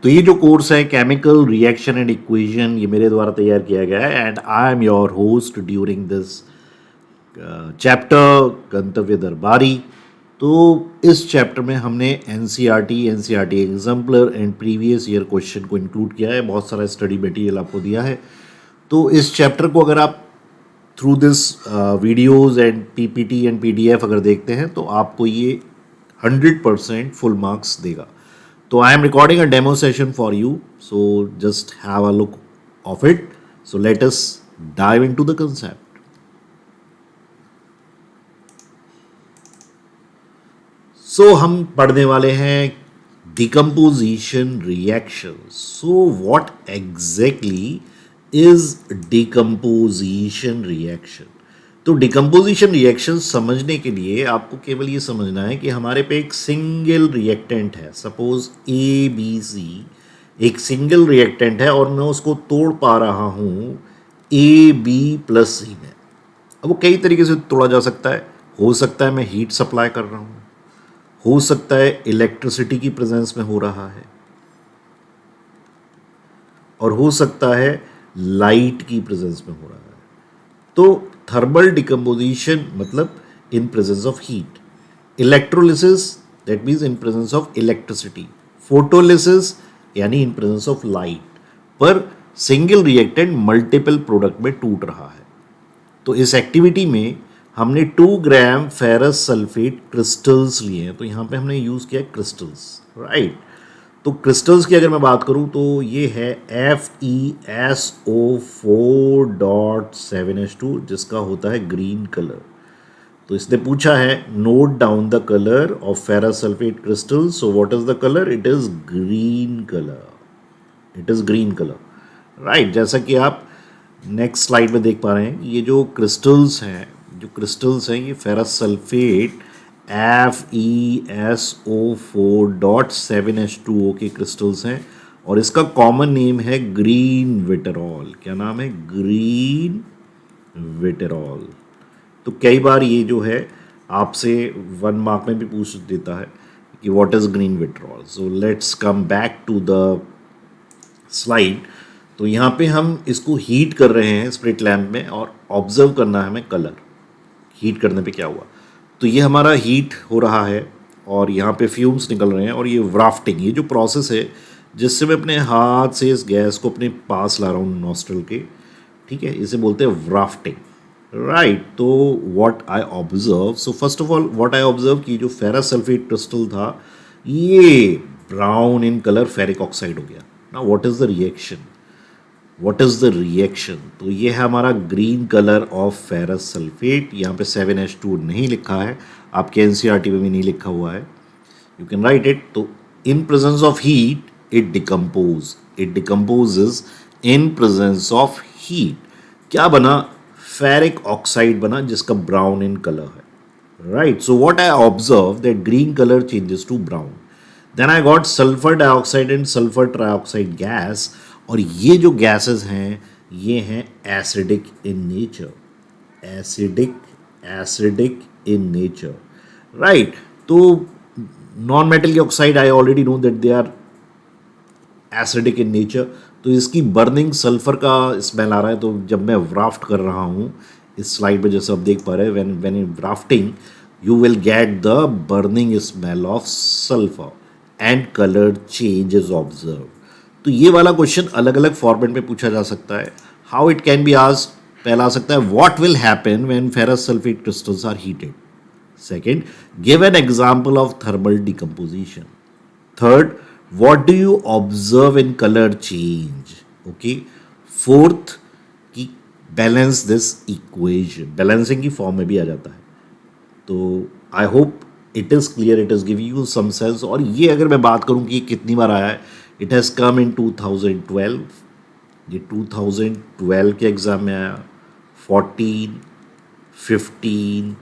तो ये जो कोर्स है केमिकल रिएक्शन एंड इक्वेशन, ये मेरे द्वारा तैयार किया गया है and I am your host during this chapter गंतव्य दरबारी। तो इस चैप्टर में हमने NCERT exemplar and previous year question को इंक्लूड किया है। बहुत सारा स्टडी मटेरियल आपको दिया है। तो इस चैप्टर को अगर आप through this videos and PPT and PDF अगर देखते हैं तो आपको ये 100% फुल मार्क्स देगा। तो I am recording a demo session for you, so just have a look of it. So let us dive into the concept. So हम पढ़ने वाले हैं decomposition reaction. So what exactly is decomposition reaction? तो decomposition reaction समझने के लिए आपको केवल ये समझना है कि हमारे पे एक सिंगल रिएक्टेंट है। सपोज ए बी सी एक सिंगल रिएक्टेंट है और मैं उसको तोड़ पा रहा हूँ ए बी प्लस सी में। अब वो कई तरीके से तोड़ा जा सकता है। हो सकता है मैं हीट सप्लाई कर रहा हूँ, हो सकता है इलेक्ट्रिसिटी की प्रेजेंस में हो रहा है, और हो सकता है लाइट की प्रेजेंस में हो रहा है। तो थर्मल डिकम्पोजिशन मतलब इन presence of heat, electrolysis that means in presence of electricity, photolysis यानी इन प्रेजेंस ऑफ लाइट। पर सिंगल रिएक्टेंट मल्टीपल प्रोडक्ट में टूट रहा है। तो इस एक्टिविटी में हमने 2 ग्राम फेरस सल्फेट क्रिस्टल्स लिए हैं। तो यहाँ पे हमने यूज़ किया क्रिस्टल्स, राइट। तो क्रिस्टल्स की अगर मैं बात करूँ तो ये है FeSO4.7H2 जिसका होता है ग्रीन कलर। तो इसने पूछा है note down the colour of ferrous sulphate crystal. So what is the colour? It is green colour, it is green colour, right. जैसा कि आप नेक्स्ट स्लाइड में देख पा रहे हैं, ये जो क्रिस्टल्स हैं ये फेरस सल्फेट FeSO4.7H2O के क्रिस्टल्स हैं और इसका कॉमन नेम है ग्रीन विटेरॉल। क्या नाम है? ग्रीन विटेरॉल। तो कई बार ये जो है आपसे 1 मार्क में भी पूछ देता है कि what is green vitriol. So let's come back to the slide. तो यहाँ पे हम इसको हीट कर रहे हैं स्प्रिट लैम्प में और ऑब्जर्व करना है हमें कलर। हीट करने पे क्या हुआ? तो ये हमारा हीट हो रहा है और यहाँ पे फ्यूम्स निकल रहे हैं और ये व्राफ्टिंग, ये जो प्रोसेस है जिससे मैं अपने हाथ से इस गैस को अपने पास ला रहा हूँ नॉस्ट्रल के, ठीक है, इसे बोलते हैं व्राफ्टिंग, राइट। तो what I observe, so first of all what I observe कि जो फेरस सल्फेट क्रिस्टल था ये brown in colour ferric oxide हो गया। Now what is the reaction? What is the reaction? तो ये है हमारा green colour of ferrous sulphate. यहाँ पे 7H2 नहीं लिखा है, आपके एनसीईआरटी में भी नहीं लिखा हुआ है, यू कैन राइट इट। तो in presence of heat it decomposes in presence of heat. क्या बना? फेरिक ऑक्साइड बना जिसका ब्राउन इन कलर है, right. So what I observe that green colour changes to brown. Then I got sulphur dioxide and sulphur trioxide gas, और ये जो gases हैं ये हैं acidic in nature, acidic in nature, right. तो non metal के oxide I already know that they are acidic in nature. तो इसकी बर्निंग सल्फर का स्मेल आ रहा है। तो जब मैं व्राफ्ट कर रहा हूँ इस स्लाइड में जैसे आप देख पा रहे हैं, when in rafting you will get the burning smell of sulfur and color change is observed। तो ये वाला क्वेश्चन अलग अलग फॉर्मेट में पूछा जा सकता है। How it can be asked, पहला आ सकता है what will happen when ferrous sulphate crystals are heated. Second, give an example of thermal decomposition. Third, what do you observe in colour change. Okay. Fourth, कि balance this equation, balancing की form में भी आ जाता है। तो I hope it is clear, it is giving you some sense. और ये अगर मैं बात करूँ कि कितनी बार आया है, इट हैज़ कम इन 2012, ये 2012 के एग्ज़ाम में आया, 14, 15,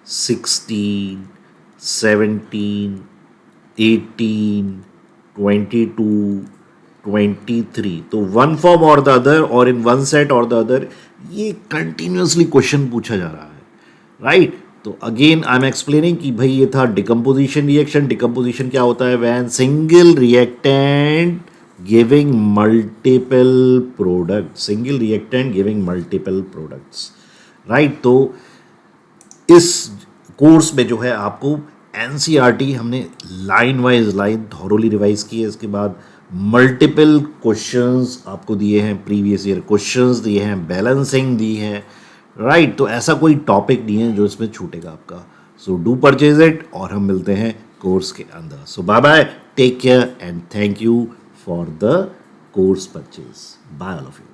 16, 17, 18, 22, 23। तो वन फॉर्म और द अदर और इन वन सेट और द अदर ये कंटिन्यूसली क्वेश्चन पूछा जा रहा है, राइट। तो अगेन आई एम एक्सप्लेनिंग कि भाई ये था डिकम्पोजिशन रिएक्शन। डिकम्पोजिशन क्या होता है? When single reactant giving multiple product, single reactant giving multiple products, right. तो इस कोर्स में जो है आपको एनसीईआरटी हमने line wise line thoroughly revise की है। इसके बाद मल्टीपल क्वेश्चंस आपको दिए हैं, प्रीवियस ईयर क्वेश्चंस दिए हैं, बैलेंसिंग दी है, राइट। तो ऐसा कोई टॉपिक नहीं है जो इसमें छूटेगा आपका। सो डू परचेज इट और हम मिलते हैं कोर्स के अंदर। So bye bye, take care and thank you for the course purchase. Bye all of you.